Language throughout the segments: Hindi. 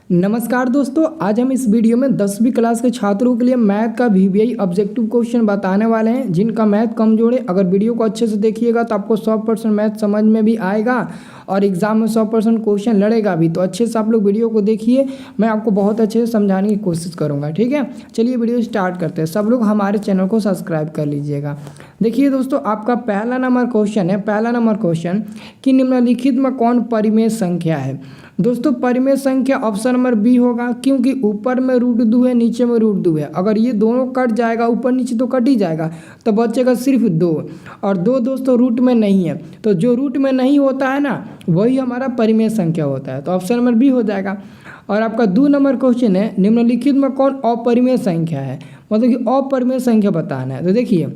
नमस्कार दोस्तों, आज हम इस वीडियो में 10वीं क्लास के छात्रों के लिए मैथ का वीवीआई ऑब्जेक्टिव क्वेश्चन बताने वाले हैं जिनका मैथ कमजोर है। अगर वीडियो को अच्छे से देखिएगा तो आपको 100% मैथ समझ में भी आएगा और एग्जाम में 100% क्वेश्चन लड़ेगा भी। तो अच्छे से आप लोग वीडियो को देखिए, मैं आपको बहुत अच्छे से समझाने की कोशिश करूँगा। ठीक है, चलिए वीडियो स्टार्ट करते हैं। सब लोग हमारे चैनल को सब्सक्राइब कर लीजिएगा। देखिए दोस्तों, आपका पहला नंबर क्वेश्चन कि निम्नलिखित में कौन परिमेय संख्या है। दोस्तों, परिमेय संख्या ऑप्शन नंबर बी होगा, क्योंकि ऊपर में √2 है, नीचे में √2 है। अगर ये दोनों कट जाएगा, ऊपर नीचे तो कट ही जाएगा, तो बचेगा सिर्फ 2। और 2 दोस्तों रूट में नहीं है, तो जो रूट में नहीं होता है ना, वही हमारा परिमेय संख्या होता है। तो ऑप्शन नंबर बी हो जाएगा। और आपका 2 नंबर क्वेश्चन है, निम्नलिखित में कौन अपरिमेय संख्या है, मतलब कि अपरिमेय संख्या बताना है। तो देखिए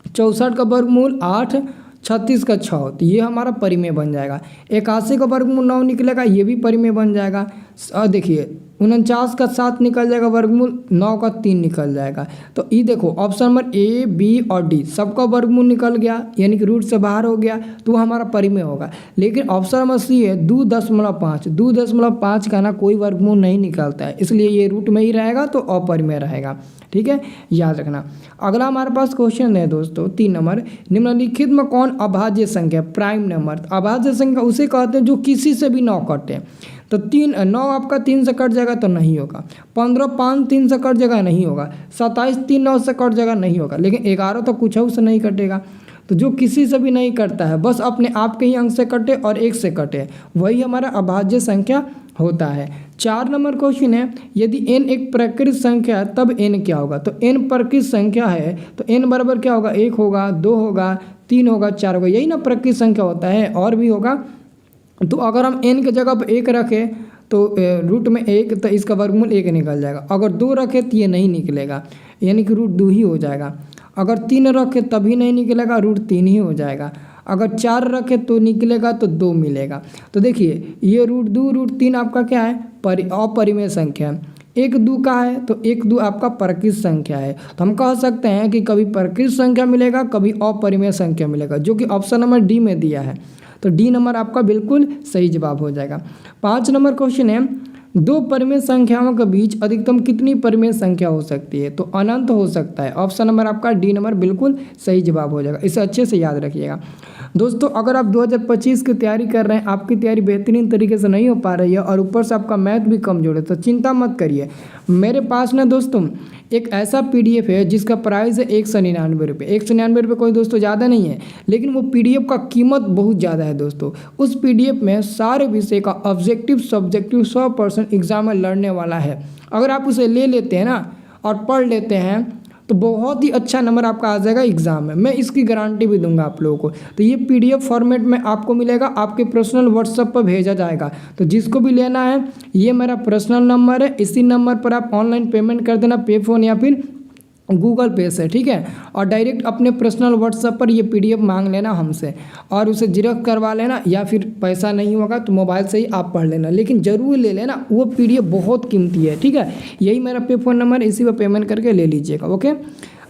64 का वर्गमूल 8, 36 का 6, तो ये हमारा परिमेय बन जाएगा। 81 का वर्गमूल 9 निकलेगा, ये भी परिमेय बन जाएगा। और देखिए 49 का 7 निकल जाएगा, वर्गमूल 9 का 3 निकल जाएगा। तो ये देखो ऑप्शन नंबर ए, बी और डी सबका वर्गमूल निकल गया, यानी कि रूट से बाहर हो गया, तो वो हमारा परिमेय होगा। लेकिन ऑप्शन नंबर सी है 2.5 का ना कोई वर्गमूल नहीं निकलता है, इसलिए ये रूट में ही रहेगा, तो अपरिमेय रहेगा। ठीक है, याद रखना। अगला हमारे पास क्वेश्चन है दोस्तों 3 नंबर, निम्नलिखित में कौन अभाज्य संख्या, प्राइम नंबर। अभाज्य संख्या उसे कहते हैं जो किसी से भी 9 कटे। तो 9 आपका 3 से कट जाएगा तो नहीं होगा, 15 5 3 से कट जाएगा नहीं होगा, 27 3 9 से कट जाएगा नहीं होगा, लेकिन 11 तो कुछ से नहीं कटेगा। तो जो किसी से भी नहीं कटता है, बस अपने आप के ही अंक से कटे और 1 से कटे, वही हमारा अभाज्य संख्या होता है। 4 नंबर क्वेश्चन है, यदि n एक प्रकृत संख्या है तब n क्या होगा। तो n प्रकृत संख्या है तो n बराबर क्या होगा, 1 होगा, 2 होगा, 3 होगा, 4 होगा, यही ना प्रकृत संख्या होता है, और भी होगा। तो अगर हम n की जगह पर 1 रखें तो रूट में 1, तो इसका वर्गमूल 1 निकल जाएगा। अगर 2 रखें तो ये नहीं निकलेगा, यानी कि रूट 2 ही हो जाएगा। अगर 3 रखें तभी नहीं निकलेगा, रूट 3 ही हो जाएगा। अगर 4 रखें तो निकलेगा, तो 2 मिलेगा। तो देखिए ये √2 √3 आपका क्या है, अपरिमेय संख्या। 1 2 का है तो 1 2 आपका प्रकृत संख्या है। तो हम कह सकते हैं कि कभी प्रकृत संख्या मिलेगा, कभी अपरिमेय संख्या मिलेगा, जो कि ऑप्शन नंबर डी में दिया है। तो डी नंबर आपका बिल्कुल सही जवाब हो जाएगा। 5 नंबर क्वेश्चन है, 2 परिमेय संख्याओं के बीच अधिकतम कितनी परिमेय संख्या हो सकती है। तो अनंत हो सकता है। ऑप्शन नंबर आपका डी नंबर बिल्कुल सही जवाब हो जाएगा, इसे अच्छे से याद रखिएगा। दोस्तों, अगर आप 2025 की तैयारी कर रहे हैं, आपकी तैयारी बेहतरीन तरीके से नहीं हो पा रही है और ऊपर से आपका मैथ भी कमजोर है, तो चिंता मत करिए। मेरे पास ना दोस्तों एक ऐसा PDF है जिसका प्राइस है 199 रुपये। 199 रुपये कोई दोस्तों ज़्यादा नहीं है, लेकिन वो PDF का कीमत बहुत ज़्यादा है दोस्तों। उस PDF में सारे विषय का ऑब्जेक्टिव सब्जेक्टिव 100% एग्जाम में लड़ने वाला है। अगर आप उसे ले लेते हैं ना और पढ़ लेते हैं तो बहुत ही अच्छा नंबर आपका आ जाएगा एग्जाम में, मैं इसकी गारंटी भी दूंगा आप लोगों को। तो ये PDF फॉर्मेट में आपको मिलेगा, आपके पर्सनल व्हाट्सएप पर भेजा जाएगा। तो जिसको भी लेना है, ये मेरा पर्सनल नंबर है, इसी नंबर पर आप ऑनलाइन पेमेंट कर देना, पे फोन या फिर गूगल पे से। ठीक है, और डायरेक्ट अपने पर्सनल व्हाट्सएप पर ये PDF मांग लेना हमसे और उसे जेरॉक्स करवा लेना, या फिर पैसा नहीं होगा तो मोबाइल से ही आप पढ़ लेना, लेकिन ज़रूर ले लेना, वो PDF बहुत कीमती है। ठीक है, यही मेरा पे फ़ोन नंबर, इसी पर पेमेंट करके ले लीजिएगा। ओके,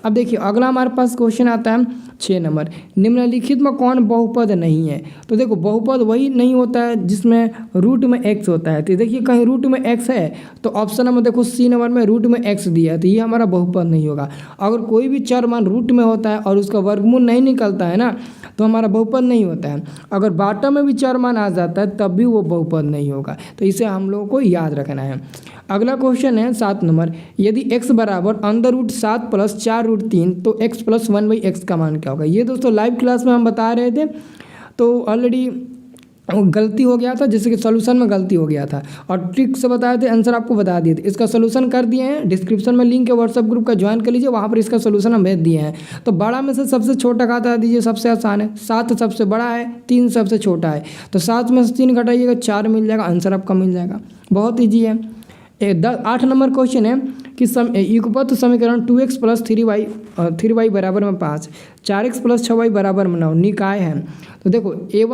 अब देखिए अगला हमारे पास क्वेश्चन आता है 6 नंबर, निम्नलिखित में कौन बहुपद नहीं है। तो देखो बहुपद वही नहीं होता है जिसमें रूट में x होता है। तो देखिए कहीं रूट में x है तो ऑप्शन नंबर देखो C नंबर में रूट में x दिया है, तो ये हमारा बहुपद नहीं होगा। अगर कोई भी चर मान रूट में होता है और उसका वर्गमूल नहीं निकलता है ना, तो हमारा बहुपद नहीं होता है। अगर बाटा में भी चर मान आ जाता है तब भी वो बहुपद नहीं होगा, तो इसे हम लोगों को याद रखना है। अगला क्वेश्चन है 7 नंबर, यदि x बराबर √7 + 4√3 तो x + 1/x का मान क्या होगा। ये दोस्तों लाइव क्लास में हम बता रहे थे, तो ऑलरेडी गलती हो गया था, जैसे कि सॉल्यूशन में गलती हो गया था और ट्रिक से बताए थे, आंसर आपको बता दिए थे। इसका सॉल्यूशन कर दिए हैं, डिस्क्रिप्शन में लिंक है, व्हाट्सएप ग्रुप का ज्वाइन कर लीजिए, वहाँ पर इसका सॉल्यूशन हम भेज दिए हैं। तो बड़ा में से सबसे छोटा घटा दीजिए, सबसे आसान है। 7 सबसे बड़ा है, 3 सबसे छोटा है, तो 7 में से 3 घटाइएगा, 4 मिल जाएगा, आंसर आपका मिल जाएगा। बहुत ईजी है। 8 नंबर क्वेश्चन है कि युगपत समीकरण 2x + 3y बराबर में 5, 4x + 6y बराबर में 9 निकाय है। तो देखो ये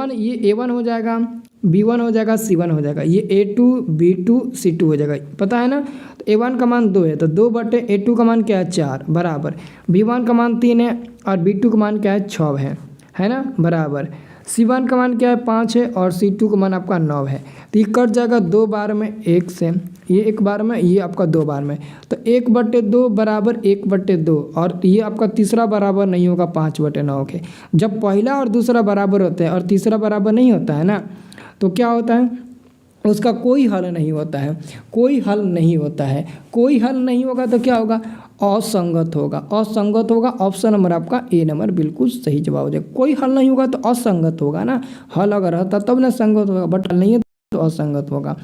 A1 हो जाएगा, B1 हो जाएगा, C1 हो जाएगा, ये A2 B2 C2 हो जाएगा, पता है ना। तो A1 का मान 2 है, तो 2/A2 का मान क्या है 4 बराबर, B1 का मान 3 है और B2 का मान क्या है 6 है ना, बराबर। C1 का मान क्या है 5 है और C2 का मान आपका 9 है। तो ये कट जाएगा 2 बार में 1 से, ये 1 बार में, ये आपका 2 बार में, तो 1/2 बराबर 1/2 और ये आपका तीसरा बराबर नहीं होगा 5/9 के। जब पहला और दूसरा बराबर होते हैं और तीसरा बराबर नहीं होता है ना, तो क्या होता है, उसका कोई हल नहीं होता है, कोई हल नहीं होता है। कोई हल नहीं होगा तो क्या होगा, असंगत होगा, असंगत होगा। ऑप्शन नंबर आपका ए नंबर बिल्कुल सही जवाब हो जाएगा। कोई हल नहीं होगा तो असंगत होगा ना, हल अगर रहता तब ना संगत होगा, बट हल नहीं है तो असंगत होगा।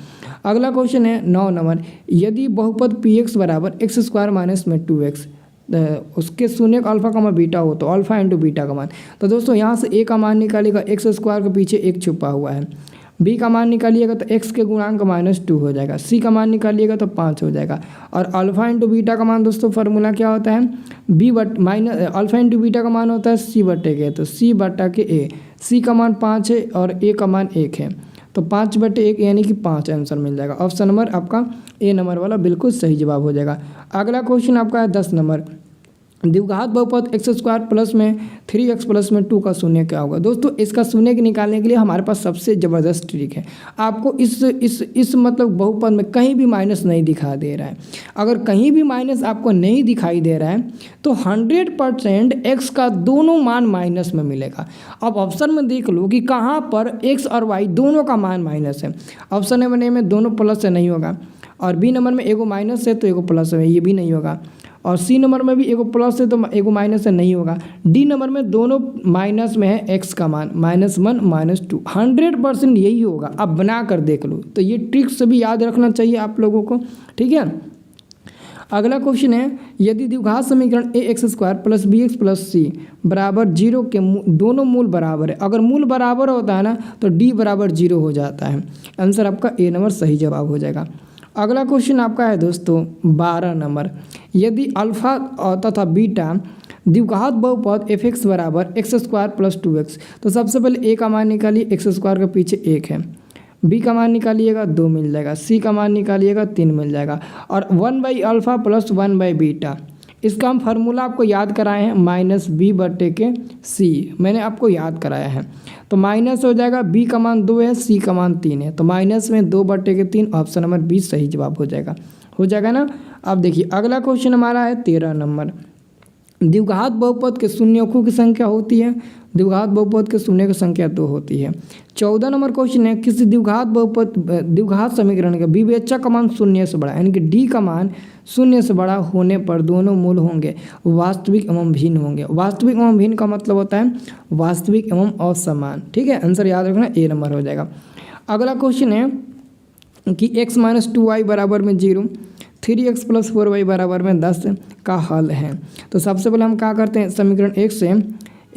अगला क्वेश्चन है 9 नंबर, यदि बहुपद px बराबर x² माइनस में 2x उसके शून्य का अल्फा का बीटा हो तो अल्फा इंटू बीटा का मान। तो दोस्तों यहाँ से a का मान निकालिएगा, x² के पीछे एक छुपा हुआ है। b का मान निकालिएगा तो x के गुणांक -2 हो जाएगा। c का मान निकालिएगा तो 5 हो जाएगा। और अल्फा इंटू बीटा का मान दोस्तों फार्मूला क्या होता है, अल्फा इंटू बीटा का मान होता है c/a, तो c/a। c का मान 5 है और a का मान 1 है, तो 5/1 यानी कि 5 आंसर मिल जाएगा। ऑप्शन नंबर आपका ए नंबर वाला बिल्कुल सही जवाब हो जाएगा। अगला क्वेश्चन आपका है 10 नंबर, द्विघात बहुपद x² प्लस में 3x प्लस में 2 का शून्य क्या होगा। दोस्तों इसका शून्य के निकालने के लिए हमारे पास सबसे ज़बरदस्त ट्रिक है। आपको इस मतलब बहुपद में कहीं भी माइनस नहीं दिखा दे रहा है। अगर कहीं भी माइनस आपको नहीं दिखाई दे रहा है तो 100% x का दोनों मान माइनस में मिलेगा। अब ऑप्शन में देख लो कि कहाँ पर x और y दोनों का मान माइनस है। ऑप्शन नंबर ए में दोनों प्लस से नहीं होगा, और बी नंबर में एगो माइनस है तो एगो प्लस है, ये भी नहीं होगा, और सी नंबर में भी एगो प्लस है तो एगो माइनस है, नहीं होगा। डी नंबर में दोनों माइनस में है, एक्स का मान -1 -2, 100% यही होगा। अब बना कर देख लो, तो ये ट्रिक से भी याद रखना चाहिए आप लोगों को, ठीक है। अगला क्वेश्चन है, यदि द्विघात समीकरण ax² plus bx plus c बराबर 0 के दोनों मूल बराबर है। अगर मूल बराबर होता है ना तो d बराबर 0 हो जाता है। आंसर आपका ए नंबर सही जवाब हो जाएगा। अगला क्वेश्चन आपका है दोस्तों 12 नंबर, यदि अल्फा तथा बीटा द्विघात बहुपद f(x) बराबर x² प्लस 2x, तो सबसे पहले a का मान निकालिए, x² के पीछे 1 है, b का मान निकालिएगा 2 मिल जाएगा, c का मान निकालिएगा 3 मिल जाएगा, और 1/अल्फा प्लस 1/बीटा। इसका हम फार्मूला आपको याद कराए हैं -b/c, मैंने आपको याद कराया है। तो माइनस हो जाएगा, b का मान 2 है, c का मान 3 है, तो माइनस में 2/3, ऑप्शन नंबर बी सही जवाब हो जाएगा ना। अब देखिए अगला क्वेश्चन हमारा है 13 नंबर, द्विघात बहुपद के शून्यकों की संख्या होती है, द्विघात बहुपद के शून्य की संख्या 2 होती है। 14 नंबर क्वेश्चन है, किसी द्विघात समीकरण का विवेचक का मान 0 से बड़ा, यानी कि डी का मान 0 से बड़ा होने पर दोनों मूल होंगे वास्तविक एवं भिन्न होंगे। वास्तविक एवं भिन्न का मतलब होता है वास्तविक एवं असमान, ठीक है। आंसर याद रखना, ए नंबर हो जाएगा। अगला क्वेश्चन है कि x - 2y बराबर में 0, 3x प्लस 4y बराबर में 10 का हल है। तो सबसे पहले हम क्या करते हैं, समीकरण 1 से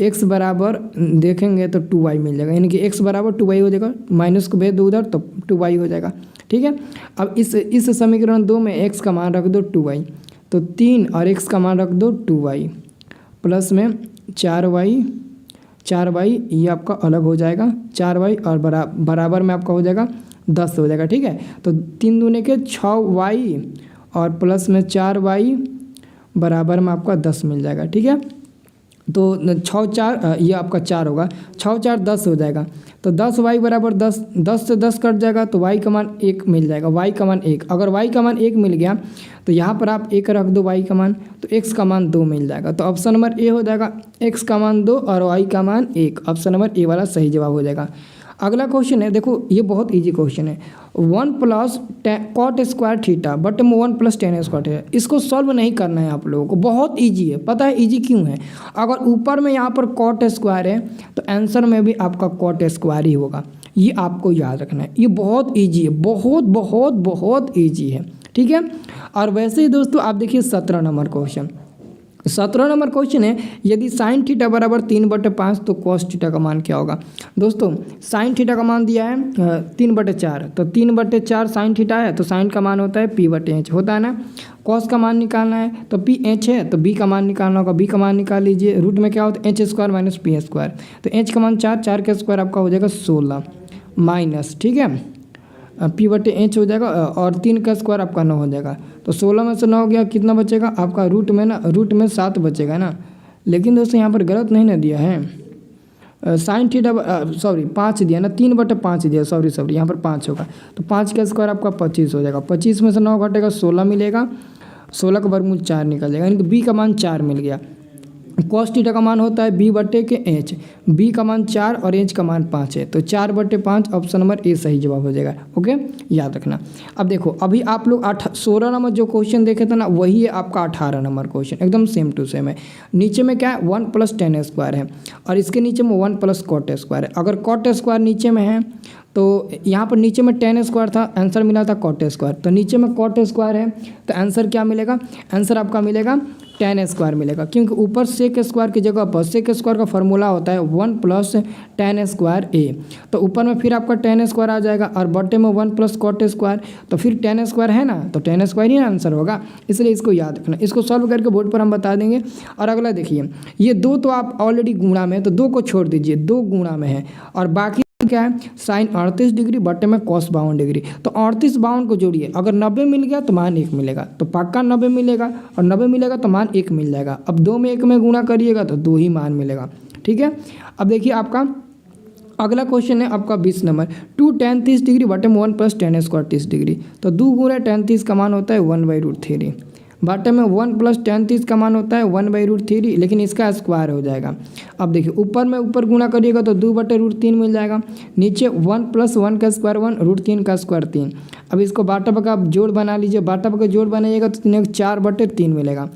x बराबर देखेंगे तो 2y मिल जाएगा, यानी कि x बराबर 2y हो जाएगा, माइनस को भेज दो उधर तो 2y हो जाएगा, ठीक है। अब इस समीकरण 2 में x का मान रख दो 2y, तो 3 और x का मान रख दो 2y प्लस में 4y, ये आपका अलग हो जाएगा 4y, और बराबर में आपका हो जाएगा 10 हो जाएगा, ठीक है। तो 3 दूने के 6y और प्लस में 4y बराबर में आपका 10 मिल जाएगा, ठीक है। तो 6 4 ये आपका 4 होगा, 6 4 10 हो जाएगा, तो 10y बराबर 10, 10 से 10 कट जाएगा तो y का मान 1 मिल जाएगा, y का मान 1। अगर y का मान 1 मिल गया तो यहाँ पर आप 1 रख दो y का मान, तो x का मान 2 मिल जाएगा। तो ऑप्शन नंबर ए हो जाएगा, x का मान 2 और y का मान 1, ऑप्शन नंबर ए वाला सही जवाब हो जाएगा। अगला क्वेश्चन है, देखो ये बहुत इजी क्वेश्चन है, 1 प्लस cot स्क्वायर थीटा बटे 1 प्लस tan स्क्वायर थीटा। इसको सॉल्व नहीं करना है आप लोगों को, बहुत इजी है। पता है इजी क्यों है, अगर ऊपर में यहाँ पर cot स्क्वायर है तो आंसर में भी आपका cot स्क्वायर ही होगा, ये आपको याद रखना है। ये बहुत ईजी है, बहुत बहुत बहुत ईजी है, ठीक है। और वैसे ही दोस्तों आप देखिए 17 नंबर क्वेश्चन, 17 नंबर क्वेश्चन है, यदि साइन थीटा बराबर 3/5 तो कॉस थीटा का मान क्या होगा। दोस्तों साइन थीटा का मान दिया है 3/4, तो 3/4 साइन थीटा है, तो साइन का मान होता है p/h होता है ना। कॉस का मान निकालना है तो ph है, तो b का मान निकालना होगा, b का मान निकाल लीजिए, रूट में क्या होता है h² - p², तो h का मान 4, 4 का स्क्वायर आपका हो जाएगा 16 माइनस, ठीक है, p/h हो जाएगा, और 3 का स्क्वायर आपका 9 हो जाएगा। तो 16 में से 9 गया, कितना बचेगा आपका, रूट में 7 बचेगा ना। लेकिन दोस्तों यहाँ पर गलत नहीं ना दिया है, साइन थीटा 5 दिया ना, 3/5 दिया, सॉरी यहाँ पर 5 होगा, तो 5 का स्क्वायर आपका 25 हो जाएगा। 25 में से 9 घटेगा 16 मिलेगा, 16 का वर्गमूल 4 निकल जाएगा, यानी कि बी का मान 4 मिल गया। कॉस थीटा का मान होता है b/एच, बी का मान 4 और एच का मान 5 है, तो 4/5 ऑप्शन नंबर ए सही जवाब हो जाएगा। ओके, याद रखना। अब देखो, अभी आप लोग 16 नंबर जो क्वेश्चन देखे थे ना, वही है आपका 18 नंबर क्वेश्चन, एकदम सेम टू सेम है। नीचे में क्या है, 1 + tan स्क्वायर है, और इसके नीचे में 1 + cot स्क्वायर है। अगर cot स्क्वायर नीचे में है तो यहाँ पर नीचे में tan स्क्वायर था, आंसर मिला था cot स्क्वायर, तो नीचे में cot स्क्वायर है, तो आंसर क्या मिलेगा, आंसर आपका मिलेगा tan स्क्वायर मिलेगा, क्योंकि ऊपर सेक स्क्वायर की जगह पर सेक स्क्वायर का फॉर्मूला होता है 1 + tan स्क्वायर ए, तो ऊपर में फिर आपका tan स्क्वायर आ जाएगा, और बटे में 1 + cot स्क्वायर, तो फिर tan स्क्वायर है ना, तो tan स्क्वायर ही आंसर होगा, इसलिए इसको याद रखना। इसको सॉल्व करके बोर्ड पर हम बता देंगे। और अगला देखिए, ये 2 तो आप ऑलरेडी गुणा में है, तो 2 को छोड़ दीजिए, 2 गुणा में है, और बाकी क्या है, साइन 38 डिग्री बटे में कॉस 52 डिग्री, तो 38 52 को जोड़िए, अगर 90 मिल गया तो मान 1 मिलेगा, तो पक्का 90 मिलेगा, और 90 मिलेगा तो मान 1 मिल जाएगा। अब 2 में 1 में गुणा करिएगा तो 2 ही मान मिलेगा। ठीक है, अब देखिए आपका अगला क्वेश्चन है आपका 20 नंबर, 2 tan 30 डिग्री बटे में 1 + tan स्क्वायर 30 डिग्री, तो 2 गुणा tan 30 का मान होता है 1/√3, बटे में 1 + tan 30 का मान होता है 1/√3, लेकिन इसका स्क्वायर हो जाएगा। अब देखिए, ऊपर में ऊपर गुणा करिएगा तो 2/√3 मिल जाएगा, नीचे 1 + 1 का स्क्वायर 1, √3 का स्क्वायर 3। अब इसको बाटा का आप जोड़ बना लीजिए, बाटा का जोड़ बनाइएगा तो 4/3 मिलेगा,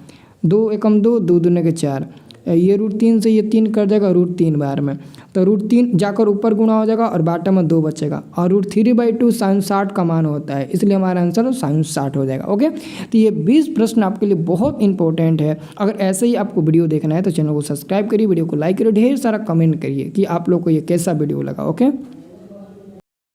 2 एकम 2, 2 दूने के 4, ये √3 से ये 3 कर जाएगा √3 बार में, तो √3 जाकर ऊपर गुणा हो जाएगा और बाटा में 2 बचेगा, और √3/2 sin 60 का मान होता है, इसलिए हमारा आंसर sin 60 हो जाएगा। ओके, तो ये 20 प्रश्न आपके लिए बहुत इंपॉर्टेंट है। अगर ऐसे ही आपको वीडियो देखना है तो चैनल को सब्सक्राइब करिए, वीडियो को लाइक करिए, ढेर सारा कमेंट करिए कि आप लोग को ये कैसा वीडियो लगा। ओके।